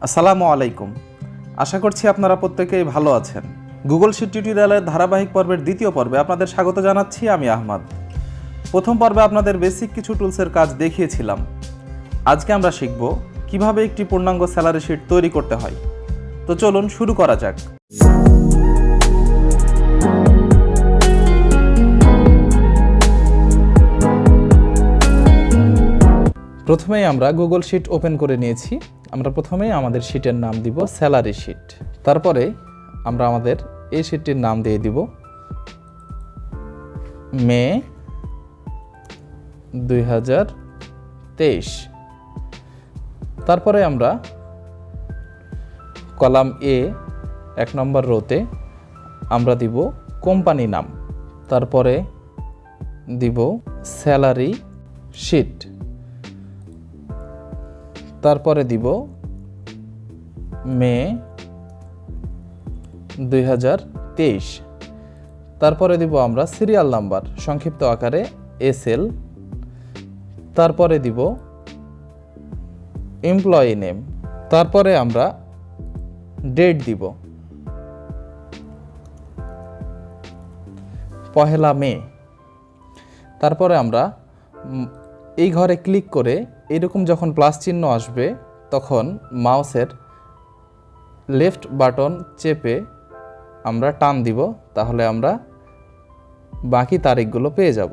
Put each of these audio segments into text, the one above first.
আসসালামু আলাইকুম। আশা করছি আপনারা প্রত্যেকেই ভালো আছেন। গুগল শিট টিউটোরিয়ালের ধারাবাহিক পর্বের দ্বিতীয় পর্বে আপনাদের স্বাগত জানাচ্ছি। আমি আহমদ। প্রথম পর্বে আপনাদের বেসিক কিছু টুলসের কাজ দেখিয়েছিলাম। আজকে আমরা শিখব কিভাবে একটি পূর্ণাঙ্গ স্যালারি শিট তৈরি করতে হয়। তো চলুন শুরু করা যাক। প্রথমেই আমরা গুগল শিট ওপেন করে নিয়েছি। আমরা প্রথমেই আমাদের শিটের নাম দিব স্যালারি শিট। তারপরে আমরা আমাদের এই শিটটির নাম দিয়ে দিব মে 2023। তারপরে আমরা কলাম এ 1 নম্বর রোতে আমরা দিব কোম্পানি নাম, তারপরে দিব স্যালারি শিট, তারপরে দিব মে 2023, তারপরে দিব আমরা সিরিয়াল নাম্বার সংক্ষিপ্ত আকারে SL, তারপরে দিব এমপ্লয়ি নেম, তারপরে আমরা ডেট দিব 1 মে। তারপরে আমরা এই ঘরে ক্লিক করে এরকম যখন প্লাস চিহ্ন আসবে তখন মাউসের লেফট বাটন চেপে আমরা টান দিব, তাহলে আমরা বাকি তারিখগুলো পেয়ে যাব।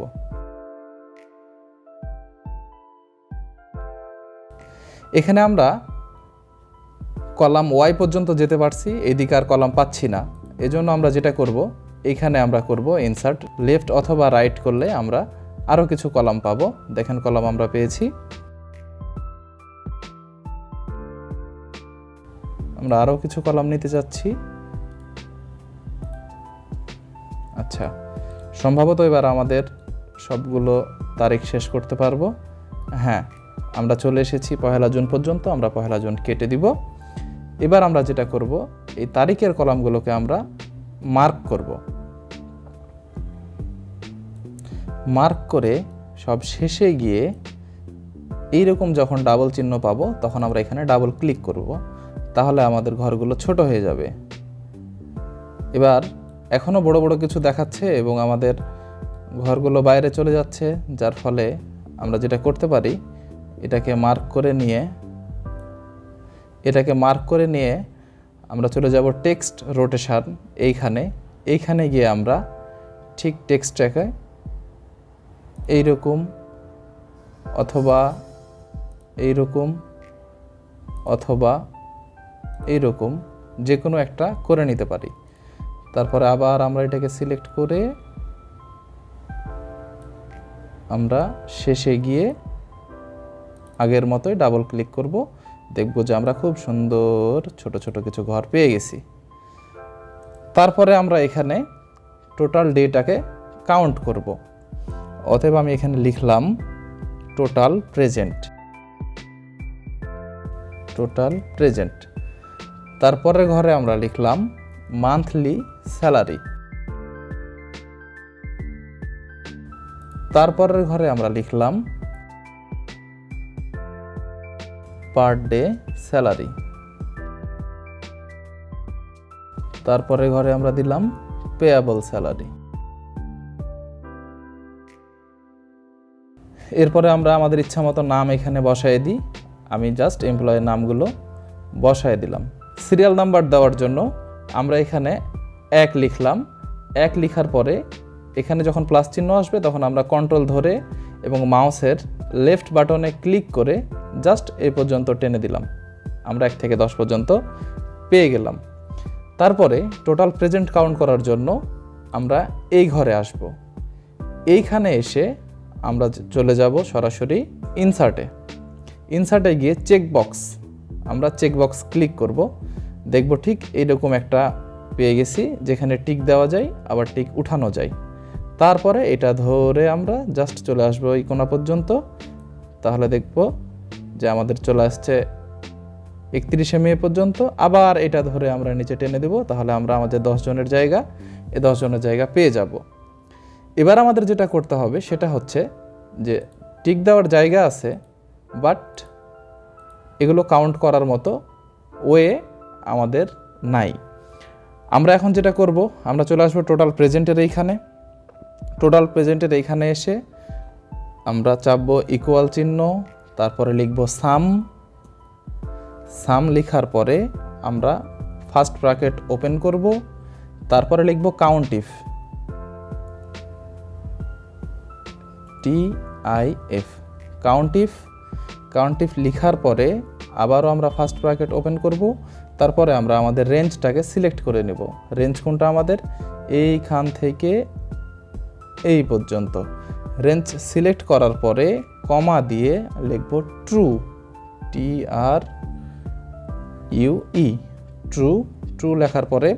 এখানে আমরা কলাম ওয়াই পর্যন্ত যেতে পারছি, এদিকে আর কলাম পাচ্ছি না। এজন্য আমরা যেটা করব, এখানে আমরা করব ইনসার্ট লেফট অথবা রাইট করলে আমরা আরও কিছু কলাম পাবো। দেখেন কলাম আমরা পেয়েছি। আমরা আরও কিছু কলাম নিতে যাচ্ছি। আচ্ছা, সম্ভবত এবার আমাদের সবগুলো তারিখ শেষ করতে পারবো। হ্যাঁ, আমরা চলে এসেছি 1 জুন পর্যন্ত। আমরা 1 জুন কেটে দিব। এবার আমরা যেটা করব, এই তারিখের কলামগুলোকে আমরা মার্ক করব। মার্ক করে সব শেষে গিয়ে এইরকম যখন ডাবল চিহ্ন পাবো তখন আমরা এখানে ডাবল ক্লিক করব, তাহলে আমাদের ঘরগুলো ছোট হয়ে যাবে। এবার এখনও বড় বড় কিছু দেখাচ্ছে এবং আমাদের ঘরগুলো বাইরে চলে যাচ্ছে, যার ফলে আমরা যেটা করতে পারি, এটাকে মার্ক করে নিয়ে আমরা চলে যাব টেক্সট রোটেশন। এইখানে গিয়ে আমরা ঠিক টেক্সটটাকে এইরকম অথবা এইরকম অথবা এইরকম যে কোনো একটা করে নিতে পারি। তারপরে আবার আমরা এটাকে সিলেক্ট করে আমরা শেষে গিয়ে আগের মতোই ডাবল ক্লিক করব। দেখব যে আমরা খুব সুন্দর ছোট ছোট কিছু ঘর পেয়ে গেছি। তারপরে আমরা এখানে টোটাল ডেটাকে কাউন্ট করব। অতএব আমি এখানে লিখলাম টোটাল প্রেজেন্ট। তারপরের ঘরে আমরা লিখলাম মান্থলি স্যালারি। তারপরের ঘরে আমরা লিখলাম পার ডে স্যালারি। তারপরের ঘরে আমরা দিলাম পেয়াবল স্যালারি। এরপরে আমরা আমাদের ইচ্ছা মতো নাম এখানে বসায় দিই। আমি জাস্ট এমপ্লয়ের নামগুলো বসায় দিলাম। সিরিয়াল নাম্বার দেওয়ার জন্য আমরা এখানে 1 লিখলাম। 1 লিখার পরে এখানে যখন প্লাস চিহ্ন আসবে তখন আমরা কন্ট্রোল ধরে এবং মাউসের লেফট বাটনে ক্লিক করে জাস্ট এই পর্যন্ত টেনে দিলাম। আমরা 1 থেকে 10 পর্যন্ত পেয়ে গেলাম। তারপরে টোটাল প্রেজেন্ট কাউন্ট করার জন্য আমরা এই ঘরে আসব। এইখানে এসে আমরা চলে যাব সরাসরি ইনসার্টে গিয়ে আমরা চেকবক্স ক্লিক করব। দেখব ঠিক এইরকম একটা পেয়ে গেছি, যেখানে টিক দেওয়া যায় আবার টিক উঠানো যায়। তারপরে এটা ধরে আমরা জাস্ট চলে আসবো এই কোণা পর্যন্ত। তাহলে দেখব যে আমাদের চলে আসছে 31 মে পর্যন্ত। আবার এটা ধরে আমরা নিচে টেনে দেব, তাহলে আমরা আমাদের 10 জনের জায়গা, এই 10 জনের জায়গা পেয়ে যাব। এবার আমাদের যেটা করতে হবে সেটা হচ্ছে যে টিক দেওয়ার জায়গা আছে, বাট এগুলো কাউন্ট করার মতো ওয়ে আমাদের নাই। আমরা এখন যেটা করব, আমরা চলে আসবো টোটাল প্রেজেন্টের এইখানে। টোটাল প্রেজেন্টের এইখানে এসে আমরা চাপবো ইকুয়াল চিহ্ন, তারপরে লিখব সাম। সাম লেখার পরে আমরা ফার্স্ট ব্র্যাকেট ওপেন করব, তারপরে লিখব count if, TIF, count if. Count if লেখার পরে আবারও আমরা ফার্স্ট ব্র্যাকেট ওপেন করব, তারপরে আমরা আমাদের রেঞ্জটাকে সিলেক্ট করে নেব। রেঞ্জ কোনটা আমাদের? এইখান থেকে এই পর্যন্ত। রেঞ্জ সিলেক্ট করার পরে কমা দিয়ে লিখব ট্রু, TRUE, ট্রু। ট্রু লেখার পরে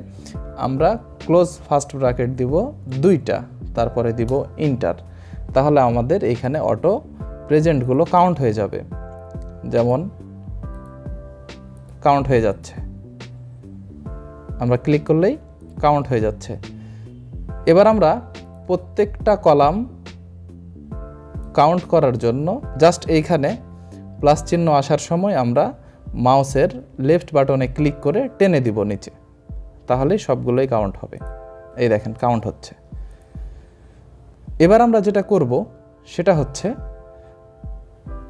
আমরা ক্লোজ ফার্স্ট ব্র্যাকেট দিব 2টা, তারপরে দিব ইন্টার। তাহলে আমাদের এইখানে অটো প্রেজেন্টগুলো কাউন্ট হয়ে যাবে, যেমন কাউন্ট হয়ে যাচ্ছে। আমরা ক্লিক করলেই কাউন্ট হয়ে যাচ্ছে। এবার আমরা প্রত্যেকটা কলাম কাউন্ট করার জন্য জাস্ট এইখানে প্লাস চিহ্ন আসার সময় আমরা মাউসের লেফট বাটনে ক্লিক করে টেনে দিব নিচে, তাহলেই সবগুলোই কাউন্ট হবে। এই দেখেন কাউন্ট হচ্ছে। এবার আমরা যেটা করব সেটা হচ্ছে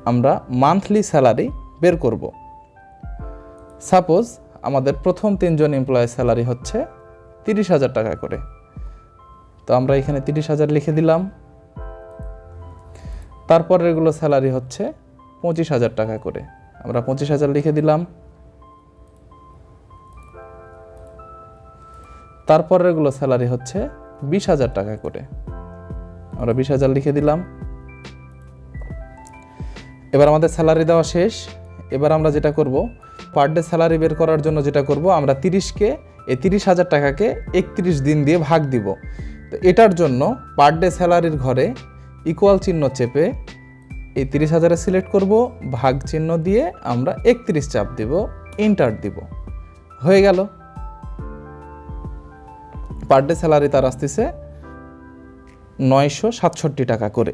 আমরা মান্থলি স্যালারি বের করব। সাপোজ আমাদের প্রথম 3 জন এমপ্লয়ের স্যালারি হচ্ছে 30,000 টাকা করে, তো আমরা এখানে 30,000 লিখে দিলাম। তারপর এগুলো স্যালারি হচ্ছে 25,000 টাকা করে, আমরা 25,000 লিখে দিলাম। তারপর এগুলো স্যালারি হচ্ছে 20,000 টাকা করে, আমরা 20,000 লিখে দিলাম। এবার আমাদের স্যালারি দেওয়া শেষ। এবার আমরা যেটা করব, পার ডে স্যালারি বের করার জন্য যেটা করব, আমরা 30কে এই 30,000 টাকাকে 31 দিন দিয়ে ভাগ দিব। তো এটার জন্য পার ডে স্যালারির ঘরে ইকুয়াল চিহ্ন চেপে এই 30,000 সিলেক্ট করব, ভাগ চিহ্ন দিয়ে আমরা 31 চাপ দিব, ইন্টার দিব, হয়ে গেল। পার ডে স্যালারি তার আসতেছে 967 টাকা করে।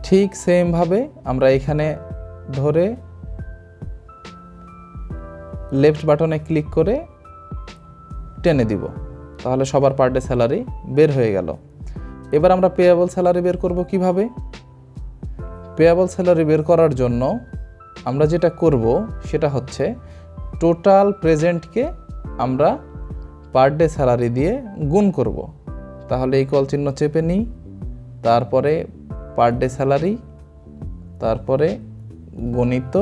ঠিক সেমভাবে আমরা এখানে ধরে লেফট বাটনে ক্লিক করে টেনে দিব, তাহলে সবার পার ডে স্যালারি বের হয়ে গেল। এবার আমরা পেয়েবল স্যালারি বের করব কিভাবে? পেয়েবল স্যালারি বের করার জন্য আমরা যেটা করব সেটা হচ্ছে টোটাল প্রেজেন্টকে আমরা পার ডে স্যালারি দিয়ে গুণ করব। তাহলে ইকুয়াল চিহ্ন চেপে নিই, তারপরে পার ডে স্যালারি, তারপরে গণিত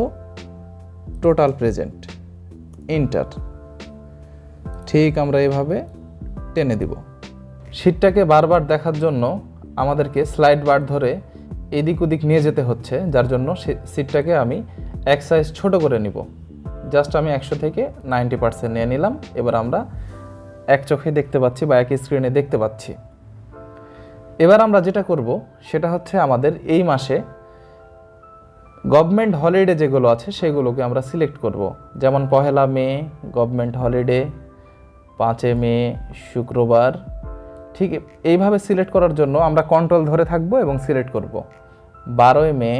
টোটাল প্রেজেন্ট, ইন্টার। ঠিক আমরা এভাবে টেনে দিব। শীটটাকে বারবার দেখার জন্য আমাদেরকে স্লাইড বার ধরে এদিক ওদিক নিয়ে যেতে হচ্ছে, যার জন্য শীটটাকে আমি এক সাইজ ছোট করে নিব। জাস্ট আমি 100 থেকে 90% নিয়ে নিলাম। এবার আমরা এক চোখে দেখতে পাচ্ছি বা এক স্ক্রিনে দেখতে পাচ্ছি। এবার আমরা যেটা করব সেটা হচ্ছে আমাদের এই মাসে গভর্নমেন্ট হলিডে যেগুলো আছে সেগুলোকে আমরা সিলেক্ট করব। যেমন 1 মে গভর্নমেন্ট হলিডে, 5 মে শুক্রবার। ঠিক এইভাবে সিলেক্ট করার জন্য আমরা কন্ট্রোল ধরে থাকবো এবং সিলেক্ট করব। 12 মে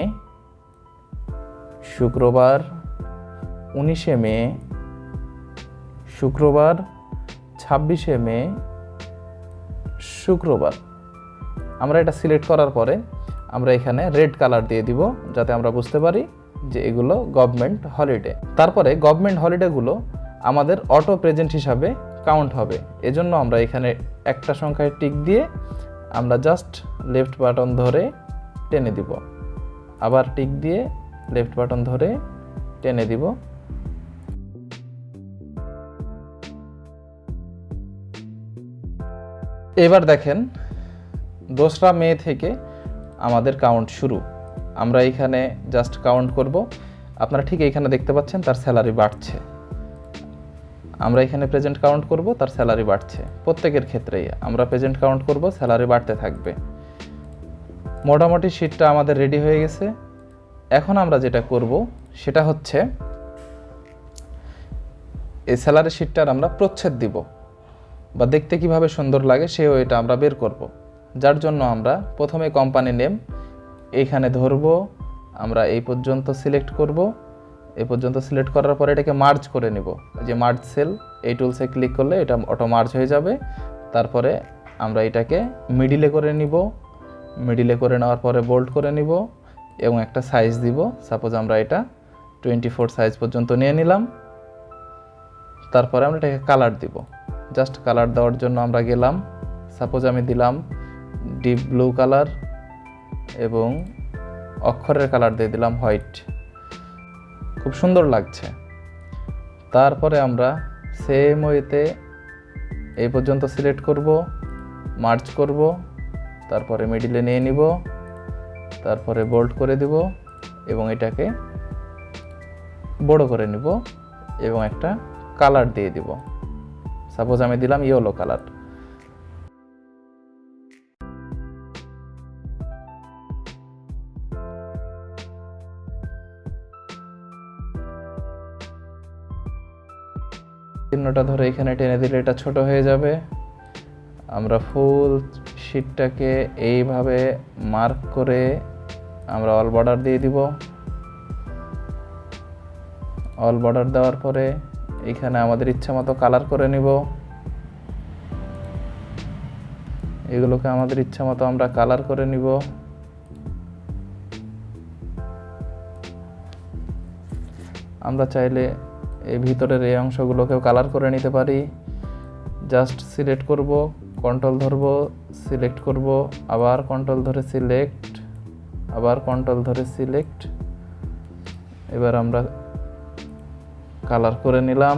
শুক্রবার, 19 মে শুক্রবার, 26 মে শুক্রবার। আমরা এটা সিলেক্ট করার পরে আমরা এখানে রেড কালার দিয়ে দিব, যাতে আমরা বুঝতে পারি যে এগুলো গভর্নমেন্ট হলিডে। তারপরে গভর্নমেন্ট হলিডেগুলো আমাদের অটো প্রেজেন্ট হিসাবে কাউন্ট হবে। এজন্য আমরা এখানে একটা সংখ্যায় টিক দিয়ে আমরা জাস্ট লেফট বাটন ধরে টেনে দিব, আবার টিক দিয়ে লেফট বাটন ধরে টেনে দিব। এবার দেখেন 2রা মে থেকে আমাদের কাউন্ট শুরু। আমরা এখানে জাস্ট কাউন্ট করব। আপনারা ঠিক এইখানে দেখতে পাচ্ছেন তার স্যালারি বাড়ছে। আমরা এখানে প্রেজেন্ট কাউন্ট করব, তার স্যালারি বাড়ছে। প্রত্যেকের ক্ষেত্রেই আমরা প্রেজেন্ট কাউন্ট করব, স্যালারি বাড়তে থাকবে। মোটামুটি শীটটা আমাদের রেডি হয়ে গেছে। এখন আমরা যেটা করব সেটা হচ্ছে এই স্যালারি শীটটার আমরা প্রচ্ছদ দিব, বা দেখতে কিভাবে সুন্দর লাগে সেও এটা আমরা বের করব। যার জন্য আমরা প্রথমে কোম্পানি নেম এইখানে ধরব, আমরা এই পর্যন্ত সিলেক্ট করব এই পর্যন্ত সিলেক্ট করার পরে এটাকে মার্জ করে নিব। যে মার্জ সেল, এই টুলসে ক্লিক করলে এটা অটো মার্জ হয়ে যাবে। তারপরে আমরা এটাকে মিডিলে করে নিব। মিডিলে করে নেওয়ার পরে বোল্ড করে নিব এবং একটা সাইজ দিব। সাপোজ আমরা এটা 24 সাইজ পর্যন্ত নিয়ে নিলাম। তারপরে আমরা এটাকে কালার দিব। জাস্ট কালার দেওয়ার জন্য আমরা গেলাম, সাপোজ আমি দিলাম ডিপ ব্লু কালার এবং অক্ষরের কালার দিয়ে দিলাম হোয়াইট। খুব সুন্দর লাগছে। তারপরে আমরা সেম ওয়েতে এই পর্যন্ত সিলেক্ট করব, মার্জ করব, তারপরে মিডিলে নিয়ে নিব, তারপরে বোল্ড করে দিব এবং এটাকে বড় করে নিব এবং একটা কালার দিয়ে দিব। সাপোজ আমি দিলাম ইয়েলো কালার। চিহ্নটা ধরে এখানে টেনে দিলে এটা ছোট হয়ে যাবে। আমরা ফুল শীটটাকে এইভাবে মার্ক করে আমরা অল বর্ডার দিয়ে দিব। অল বর্ডার দেওয়ার পরে এখানে আমাদের ইচ্ছা মতো কালার করে নিব। এগুলোকে আমাদের ইচ্ছা মতো আমরা কালার করে নিব। আমরা চাইলে এই ভিতরের এই অংশগুলোকেও কালার করে নিতে পারি। জাস্ট সিলেক্ট করব, কন্ট্রোল ধরব, সিলেক্ট করব, আবার কন্ট্রোল ধরে সিলেক্ট, আবার কন্ট্রোল ধরে সিলেক্ট। এবার আমরা কালার করে নিলাম।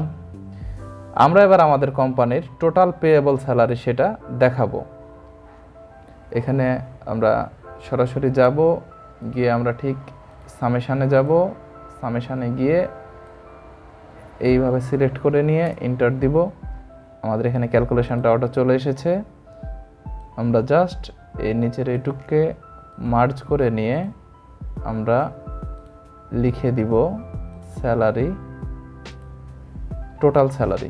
আমরা এবার আমাদের কোম্পানির টোটাল পেয়েবল স্যালারি সেটা দেখাবো। এখানে আমরা সরাসরি যাব, গিয়ে আমরা ঠিক সামেশানে যাব। সামেশানে গিয়ে এইভাবে সিলেক্ট করে নিয়ে এন্টার দিব। আমাদের এখানে ক্যালকুলেশনটা অটো চলে এসেছে। আমরা জাস্ট এই নিচের এইটুককে মার্জ করে নিয়ে আমরা লিখে দিব স্যালারি, টোটাল স্যালারি।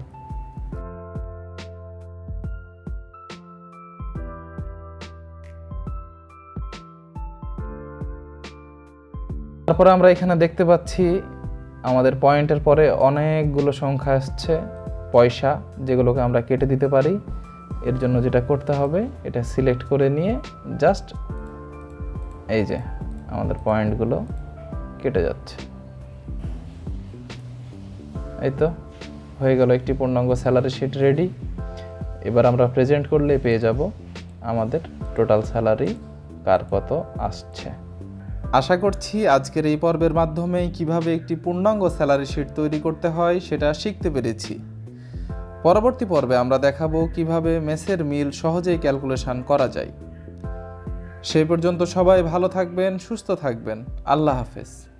তারপরে আমরা এখানে দেখতে পাচ্ছি আমাদের পয়েন্টের পরে অনেকগুলো সংখ্যা আসছে, পয়সা, যেগুলোকে আমরা কেটে দিতে পারি। এর জন্য যেটা করতে হবে, এটা সিলেক্ট করে নিয়ে জাস্ট এই যে আমাদের পয়েন্টগুলো কেটে যাচ্ছে। এই তো হয়ে গেল একটি পূর্ণাঙ্গ স্যালারি শিট রেডি। এবার আমরা প্রেজেন্ট করলে পেয়ে যাব আমাদের টোটাল স্যালারি কার কত আসছে। আশা করছি আজকের এই পর্বের মাধ্যমে কিভাবে একটি পূর্ণাঙ্গ স্যালারি শিট তৈরি করতে হয় সেটা শিখতে পেরেছি। পরবর্তী পর্বে আমরা দেখাবো কিভাবে মেসের মিল সহজেই ক্যালকুলেশন করা যায়। সেই পর্যন্ত সবাই ভালো থাকবেন, সুস্থ থাকবেন। আল্লাহ হাফেজ।